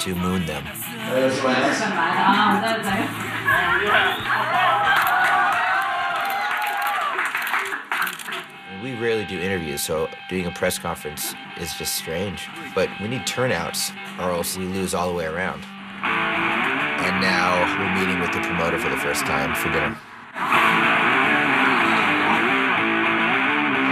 to moon them. We rarely do interviews, so doing a press conference is just strange. But we need turnouts, or else we lose all the way around. And now we're meeting with the promoter for the first time for dinner.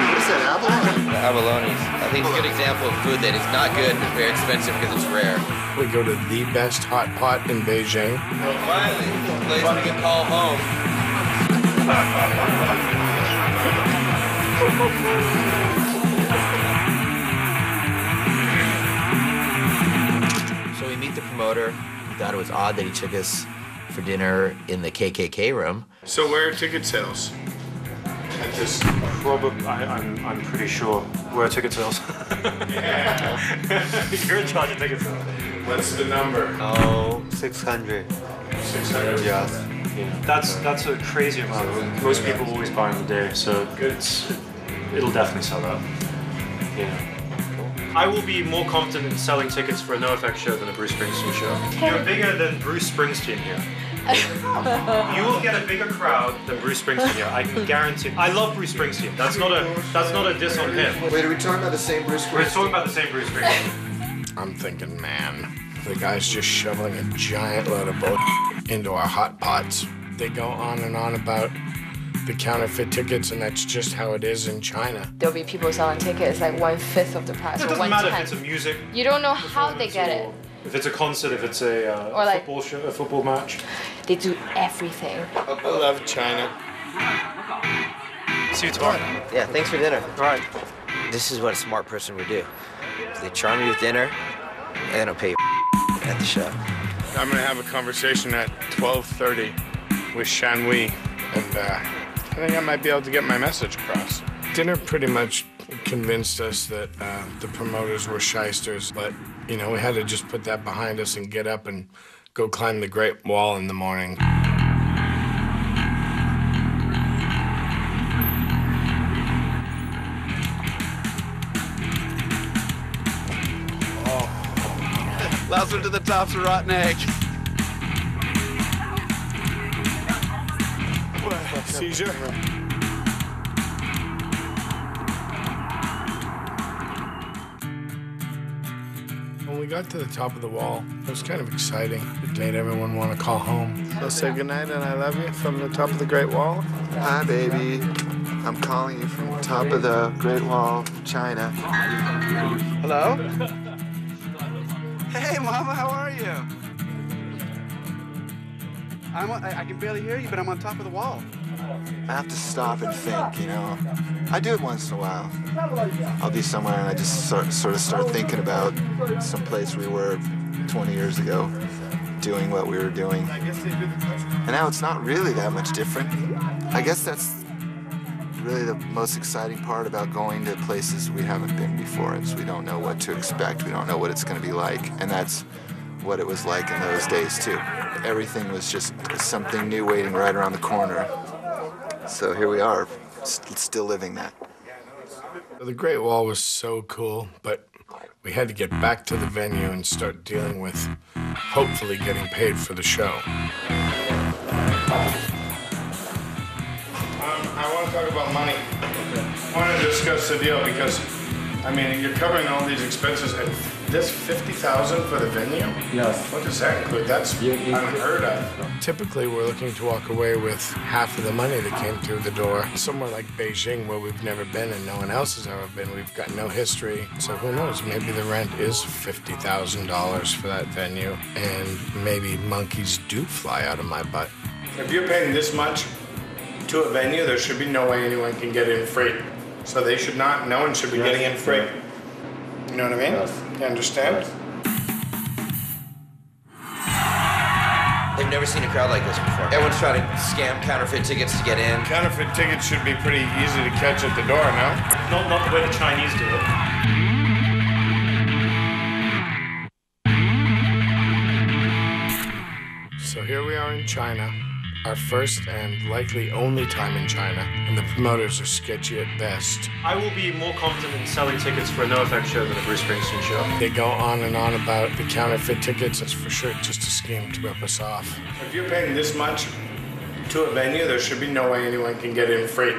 What is that, abalone? The abalones. I think it's a good example of food that is not good but very expensive because it's rare. We go to the best hot pot in Beijing. Well, finally, a place we can call home. So we meet the promoter. We thought it was odd that he took us for dinner in the KKK room. So where are ticket sales? At this? Probably, I'm pretty sure. Where are ticket sales? You're in charge of ticket sales. What's the number? Oh, 600. 600? Yes. Yeah. That's a crazy amount. Most people always buy on the day, so it'll definitely sell out. Yeah. I will be more confident in selling tickets for a NOFX show than a Bruce Springsteen show. You're bigger than Bruce Springsteen here. You will get a bigger crowd than Bruce Springsteen here. I can guarantee. I love Bruce Springsteen. That's not a diss on him. Wait, are we talking about the same Bruce Springsteen? We're talking about the same Bruce Springsteen. I'm thinking, man, the guy's just shoveling a giant load of bull into our hot pots. They go on and on about the counterfeit tickets, and that's just how it is in China. There'll be people selling tickets like 1/5 of the price. It doesn't matter if it's a music. You don't know how they get it. If it's a concert, if it's a football show, a football match. They do everything. I love China. See you tomorrow. Yeah, thanks for dinner. All right. This is what a smart person would do. They charm you with dinner, and then they'll pay at the show. I'm gonna have a conversation at 12:30 with Shanwei, and I think I might be able to get my message across. Dinner pretty much convinced us that the promoters were shysters, but you know, we had to just put that behind us and get up and go climb the Great Wall in the morning. Last one to the top's a rotten egg. Seizure? When we got to the top of the wall, it was kind of exciting. It made everyone want to call home. So say goodnight and I love you from the top of the Great Wall. Hi, baby. I'm calling you from the top of the Great Wall of China. Hello? Hey, Mama, how are you? I can barely hear you, but I'm on top of the wall. I have to stop and think, you know. I do it once in a while. I'll be somewhere and I just sort of start thinking about some place we were 20 years ago, doing what we were doing. And now it's not really that much different. I guess that's really the most exciting part about going to places we haven't been before, is we don't know what to expect. We don't know what it's going to be like. And that's what it was like in those days, too. Everything was just something new waiting right around the corner. So here we are, still living that. The Great Wall was so cool, but we had to get back to the venue and start dealing with hopefully getting paid for the show. I want to talk about money. I want to discuss the deal because, I mean, you're covering all these expenses, and this $50,000 for the venue? Yes. What does that include? That's unheard of. Typically, we're looking to walk away with half of the money that came through the door. Somewhere like Beijing, where we've never been and no one else has ever been, we've got no history. So who knows? Maybe the rent is $50,000 for that venue, and maybe monkeys do fly out of my butt. If you're paying this much to a venue, there should be no way anyone can get in free. So they should not, no one should be getting in free. You know what I mean? Yes. You understand? Yes. They've never seen a crowd like this before. Everyone's trying to scam counterfeit tickets to get in. Counterfeit tickets should be pretty easy to catch at the door, no? Not the way the Chinese do it. So here we are in China, Our first and likely only time in China, and the promoters are sketchy at best. I will be more confident in selling tickets for a NOFX show than a Bruce Springsteen show. They go on and on about the counterfeit tickets. It's for sure just a scheme to rip us off. If you're paying this much to a venue, there should be no way anyone can get in free.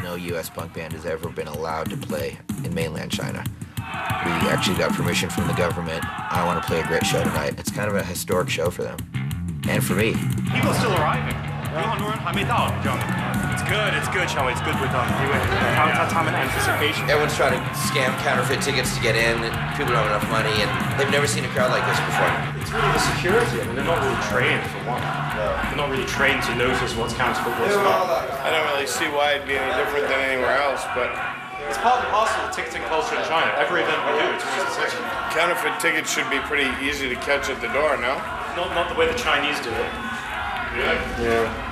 No U.S. punk band has ever been allowed to play in mainland China. We actually got permission from the government. I want to play a great show tonight. It's kind of a historic show for them. And for me. People are still arriving. It's good, Charlie. It's good with them. Time and anticipation. Everyone's trying to scam counterfeit tickets to get in, and people don't have enough money, and they've never seen a crowd like this before. It's really the security. I mean, they're not really trained, for one. They're not really trained to notice what's counterfeit, what's not. I don't really see why it'd be any different than anywhere else, but it's part and parcel of ticketing culture in China. Every event we do, it's always the same. counterfeit tickets should be pretty easy to catch at the door, no? Not the way the Chinese do it. Yeah.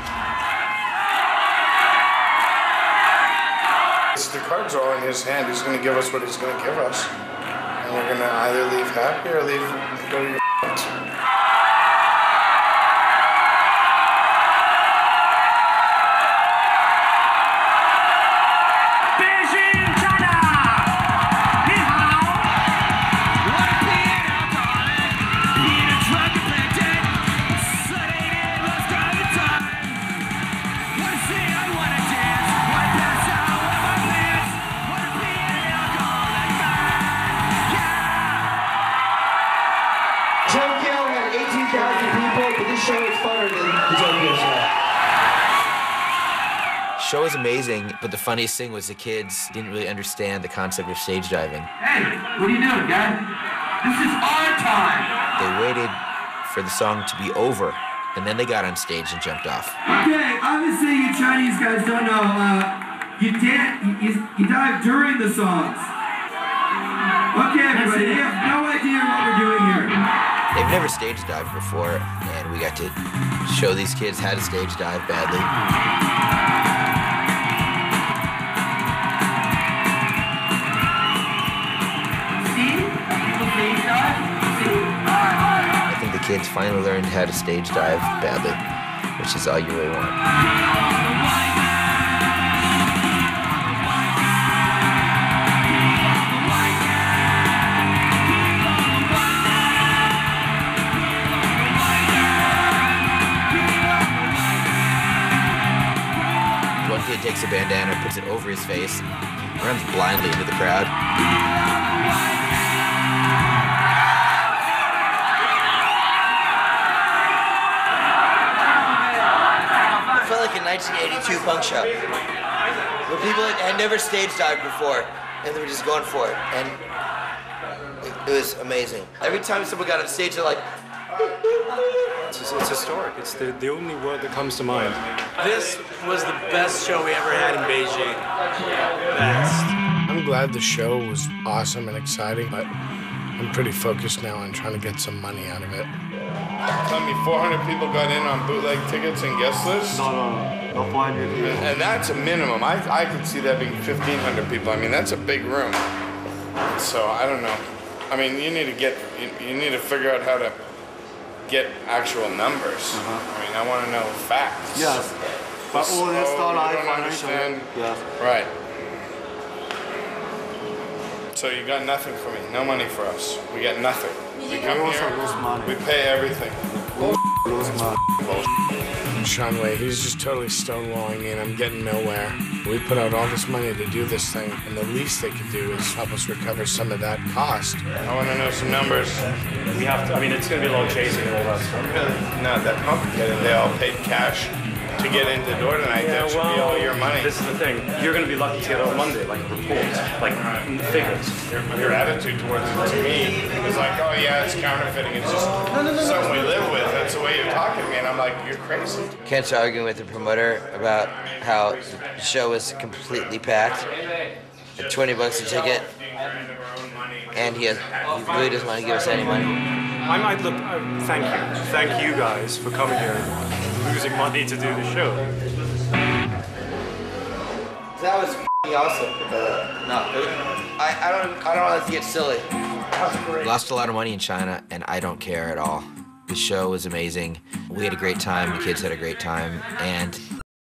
The cards are all in his hand. He's going to give us what he's going to give us. And we're going to either leave happy or go to your Show was amazing, but the funniest thing was the kids didn't really understand the concept of stage diving. Hey, what are you doing, guys? This is our time! They waited for the song to be over, and then they got on stage and jumped off. Okay, obviously you Chinese guys don't know, you dive during the songs. Okay, everybody, you have no idea what we're doing here. They've never stage dived before, and we got to show these kids how to stage dive badly. I think the kids finally learned how to stage dive badly, which is all you really want. One kid takes a bandana, puts it over his face, runs blindly into the crowd. It felt like a 1982 punk show, where people had never stage dived before, and they were just going for it, and it was amazing. Every time someone got on stage, they're like, It's historic. It's the only word that comes to mind. This was the best show we ever had in Beijing. Best. I'm glad the show was awesome and exciting, but I'm pretty focused now on trying to get some money out of it. Tell me, 400 people got in on bootleg tickets and guest lists? No 400 people. And that's a minimum. I could see that being 1,500 people. I mean, that's a big room. So I don't know. I mean, you need to figure out how to get actual numbers. I mean, I want to know facts. Yes. But all this stuff I don't understand. Yes. Right. So you got nothing for me. No money for us. We get nothing. We come also here. lose money. We pay everything. Lose money. Sean Way, he's just totally stonewalling me and I'm getting nowhere. We put out all this money to do this thing, and the least they could do is help us recover some of that cost. I want to know some numbers. We have to, I mean, it's going to be a lot of chasing and all that stuff. Really not that complicated. They all paid cash to get into the door tonight. That should be all your money. This is the thing. You're going to be lucky to get on Monday, like reports, like figures. Your attitude towards it to me is like, oh yeah, it's counterfeiting. It's just something we live with. That's the way you're talking to me, and I'm like, you're crazy. Kent's arguing with the promoter about how the show was completely packed at $20 a ticket, and he really doesn't want to give us any money. I might look. Thank you guys for coming here and losing money to do the show. That was awesome. I don't want to get silly. Lost a lot of money in China, and I don't care at all. The show was amazing. We had a great time. The kids had a great time. And